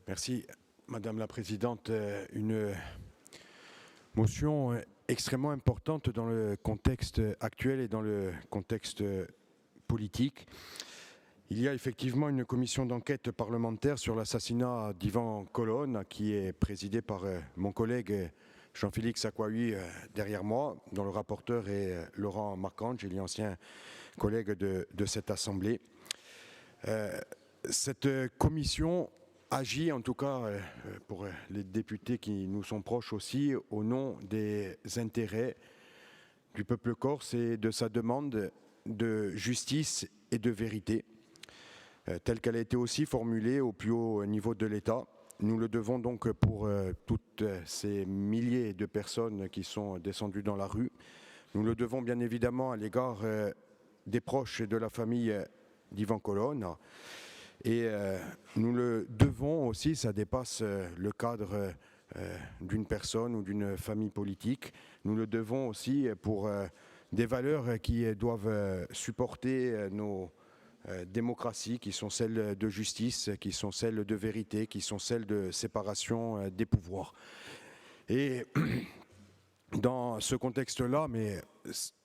Merci, Madame la Présidente. Une motion extrêmement importante dans le contexte actuel et dans le contexte politique. Il y a effectivement une commission d'enquête parlementaire sur l'assassinat d'Ivan Colonne, qui est présidée par mon collègue Jean-Félix Akouaoui derrière moi, dont le rapporteur est Laurent Marcangeli, ancien collègue de cette Assemblée. Cette commission agit, en tout cas pour les députés qui nous sont proches aussi, au nom des intérêts du peuple corse et de sa demande de justice et de vérité, telle qu'elle a été aussi formulée au plus haut niveau de l'État. Nous le devons donc pour toutes ces milliers de personnes qui sont descendues dans la rue. Nous le devons bien évidemment à l'égard des proches et de la famille d'Ivan Colonne. Et nous le devons aussi, ça dépasse le cadre d'une personne ou d'une famille politique, nous le devons aussi pour des valeurs qui doivent supporter nos démocraties, qui sont celles de justice, qui sont celles de vérité, qui sont celles de séparation des pouvoirs. Et dans ce contexte-là, mais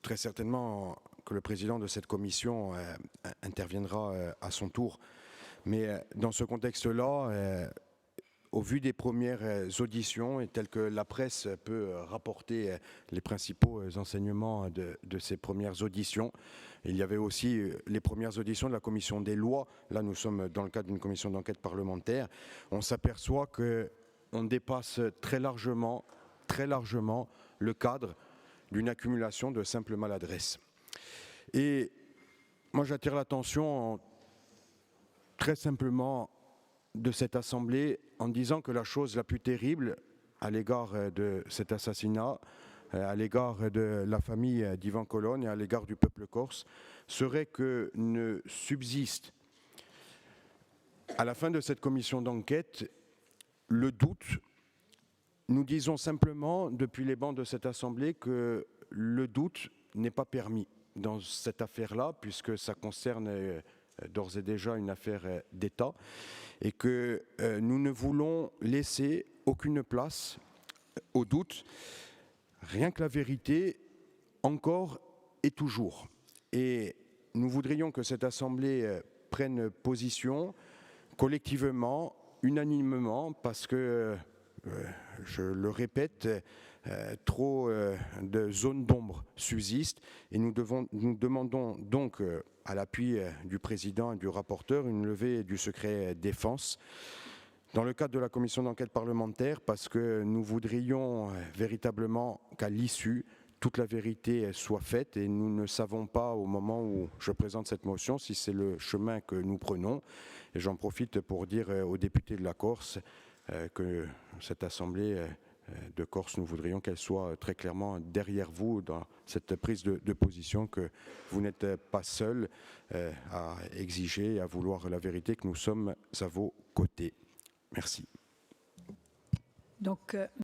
très certainement que le président de cette commission interviendra à son tour, mais dans ce contexte-là, au vu des premières auditions et tel que la presse peut rapporter les principaux enseignements de ces premières auditions, il y avait aussi les premières auditions de la commission des lois. Là, nous sommes dans le cadre d'une commission d'enquête parlementaire. On s'aperçoit qu'on dépasse très largement le cadre d'une accumulation de simples maladresses. Et moi, j'attire l'attention très simplement de cette Assemblée en disant que la chose la plus terrible à l'égard de cet assassinat, à l'égard de la famille d'Ivan Colonne et à l'égard du peuple corse, serait que ne subsiste à la fin de cette commission d'enquête le doute. Nous disons simplement depuis les bancs de cette Assemblée que le doute n'est pas permis dans cette affaire-là, puisque ça concerne d'ores et déjà une affaire d'État, et que nous ne voulons laisser aucune place au doute, rien que la vérité, encore et toujours. Et nous voudrions que cette Assemblée prenne position collectivement, unanimement, parce que, je le répète, trop de zones d'ombre subsistent et nous demandons donc à l'appui du président et du rapporteur une levée du secret défense dans le cadre de la commission d'enquête parlementaire, parce que nous voudrions véritablement qu'à l'issue toute la vérité soit faite, et nous ne savons pas au moment où je présente cette motion si c'est le chemin que nous prenons. Et j'en profite pour dire aux députés de la Corse que cette Assemblée de Corse, nous voudrions qu'elle soit très clairement derrière vous dans cette prise de position, que vous n'êtes pas seul à exiger et à vouloir la vérité, que nous sommes à vos côtés. Merci. Donc,